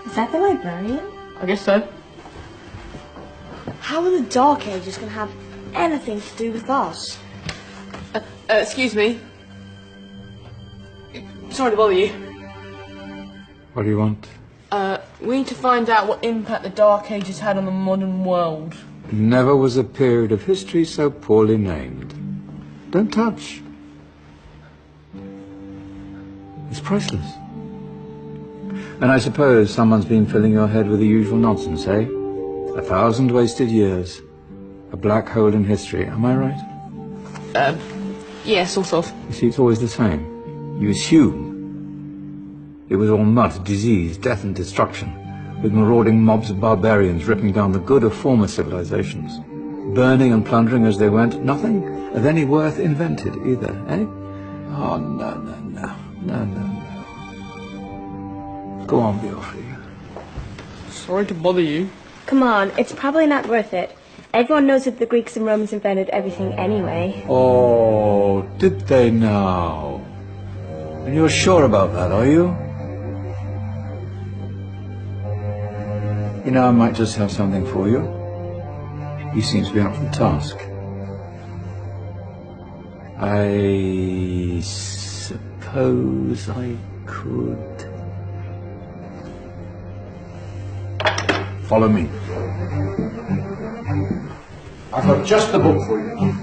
Is that the librarian? I guess so. How are the Dark Ages going to have anything to do with us? Excuse me. Sorry to bother you. What do you want? We need to find out what impact the Dark Ages had on the modern world. Never was a period of history so poorly named. Don't touch. It's priceless. And I suppose someone's been filling your head with the usual nonsense, eh? 1,000 wasted years. A black hole in history, am I right? Yeah, sort of. You see, it's always the same. You assume it was all mud, disease, death and destruction, with marauding mobs of barbarians ripping down the good of former civilizations, burning and plundering as they went, nothing of any worth invented either, eh? Oh, no. Go on, Beorhtric. Sorry to bother you. Come on, it's probably not worth it. Everyone knows that the Greeks and Romans invented everything anyway. Oh, did they now? And you're sure about that, are you? You know, I might just have something for you. He seems to be up for the task. I suppose I could... Follow me. I've got just the book for you.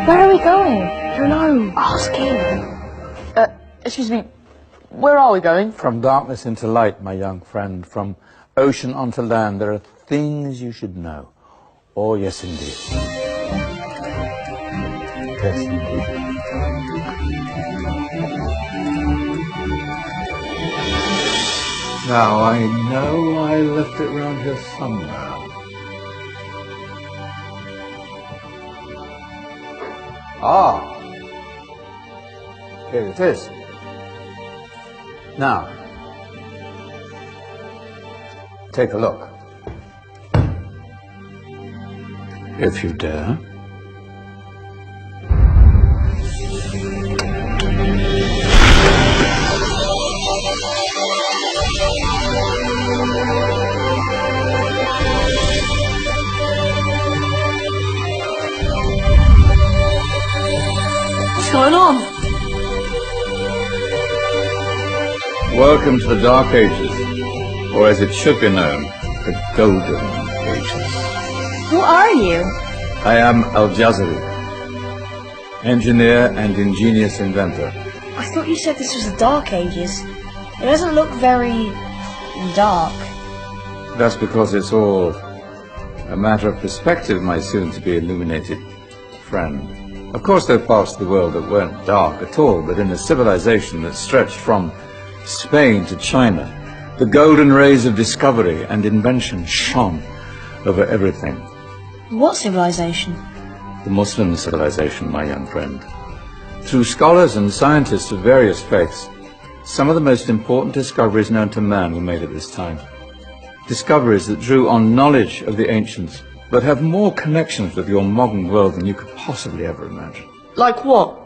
Where are we going? I don't know. Ask him. Excuse me. Where are we going? From darkness into light, my young friend. From ocean onto land. There are things you should know. Oh, yes, indeed. Yes, indeed. Now, I know I left it round here somewhere. Ah, here it is. Now, take a look. If you dare. What's going on? Welcome to the Dark Ages, or as it should be known, the Golden Ages. Who are you? I am Al-Jazari, engineer and ingenious inventor. I thought you said this was the Dark Ages. It doesn't look very... dark. That's because it's all a matter of perspective, my soon-to-be illuminated friend. Of course, there are parts of the world that weren't dark at all, but in a civilization that stretched from Spain to China, the golden rays of discovery and invention shone over everything. What civilization? The Muslim civilization, my young friend. Through scholars and scientists of various faiths, some of the most important discoveries known to man were made at this time. Discoveries that drew on knowledge of the ancients, but have more connections with your modern world than you could possibly ever imagine. Like what?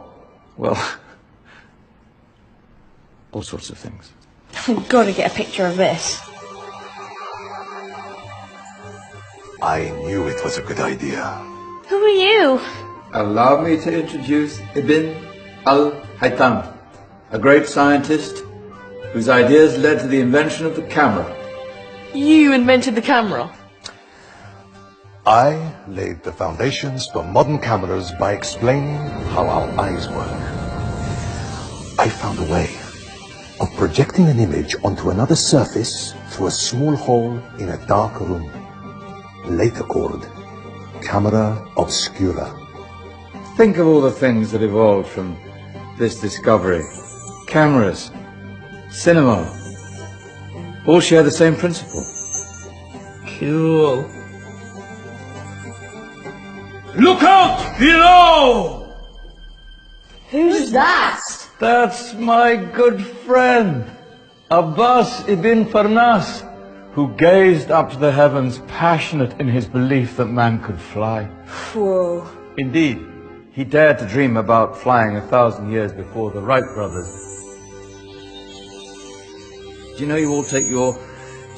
Well, all sorts of things. I've got to get a picture of this. I knew it was a good idea. Who are you? Allow me to introduce Ibn al-Haytham, a great scientist whose ideas led to the invention of the camera. You invented the camera. I laid the foundations for modern cameras by explaining how our eyes work. I found a way of projecting an image onto another surface through a small hole in a dark room, later called camera obscura. Think of all the things that evolved from this discovery. Cameras, cinema, all share the same principle. Cool. Look out below! Who's that? That's my good friend, Abbas ibn Farnas, who gazed up to the heavens, passionate in his belief that man could fly. Whoa. Indeed, he dared to dream about flying 1,000 years before the Wright brothers. Do you know you all take your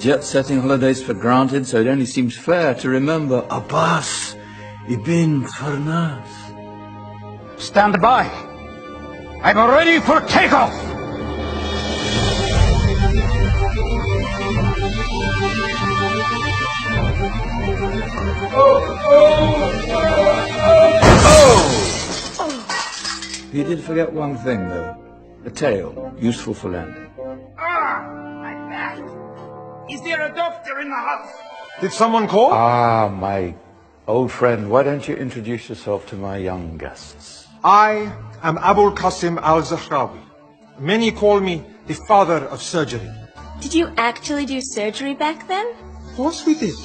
jet-setting holidays for granted, so it only seems fair to remember Abbas ibn Farnas. Stand by. I'm ready for takeoff. You did forget one thing, though. A tail, useful for landing. My back! Is there a doctor in the house? Did someone call? Ah, my old friend, why don't you introduce yourself to my young guests? I am Abul Qasim al-Zahrawi. Many call me the father of surgery. Did you actually do surgery back then? Of course we did.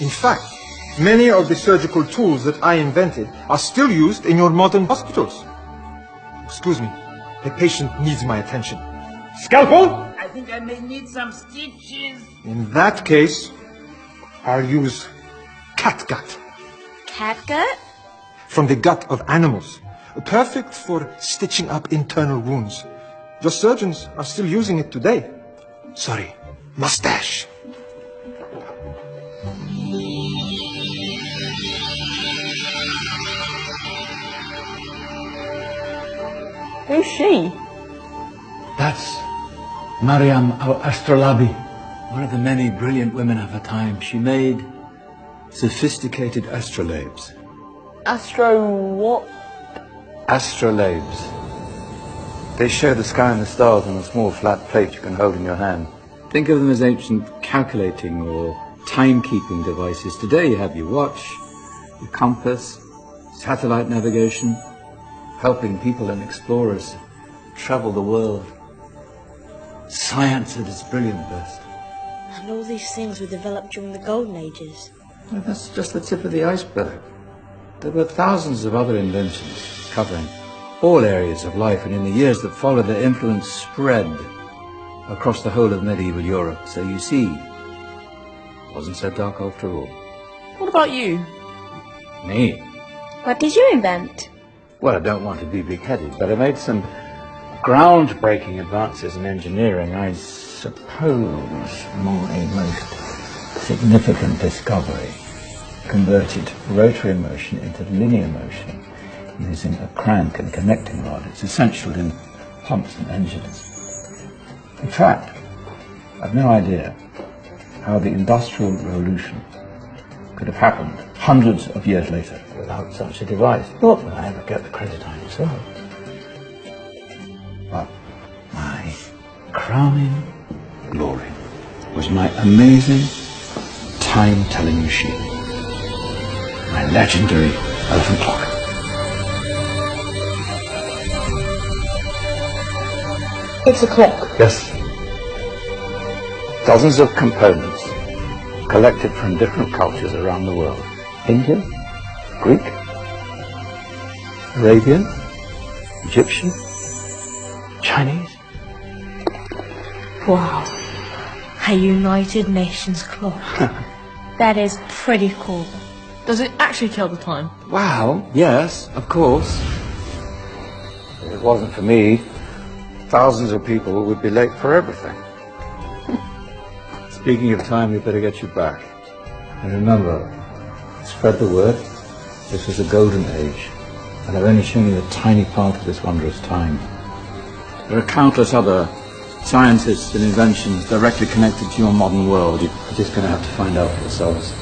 In fact, many of the surgical tools that I invented are still used in your modern hospitals. Excuse me, the patient needs my attention. Scalpel? I think I may need some stitches. In that case, I'll use catgut Catgut? from the gut of animals. Perfect for stitching up internal wounds. Your surgeons are still using it today. Sorry, mustache. Who's she? That's Maryam al-Astrolabi, one of the many brilliant women of her time. She made sophisticated astrolabes. Astro what? Astrolabes. They show the sky and the stars on a small flat plate you can hold in your hand. Think of them as ancient calculating or timekeeping devices. Today you have your watch, your compass, satellite navigation, helping people and explorers travel the world. Science at its brilliant best. And all these things were developed during the Golden Ages. Well, that's just the tip of the iceberg. There were thousands of other inventions covering all areas of life, and in the years that followed, their influence spread across the whole of medieval Europe. So you see, it wasn't so dark after all. What about you? Me? What did you invent? Well, I don't want to be big-headed, but I made some groundbreaking advances in engineering. I suppose my most significant discovery converted rotary motion into linear motion using a crank and connecting rod. It's essential in pumps and engines. In fact, I've no idea how the Industrial Revolution could have happened hundreds of years later without such a device. Not that I ever get the credit I deserve. But my crowning glory was my amazing time-telling machine, my legendary elephant clock. It's a clock. Yes. Dozens of components collected from different cultures around the world. Indian, Greek, Arabian, Egyptian, Chinese. Wow. A United Nations clock. That is pretty cool. Does it actually tell the time? Wow, yes, of course. If it wasn't for me, thousands of people would be late for everything. Speaking of time, we better get you back. And remember, spread the word. This was a golden age, and I've only shown you a tiny part of this wondrous time. There are countless other scientists and inventions directly connected to your modern world. You're just going to have to find out for yourselves.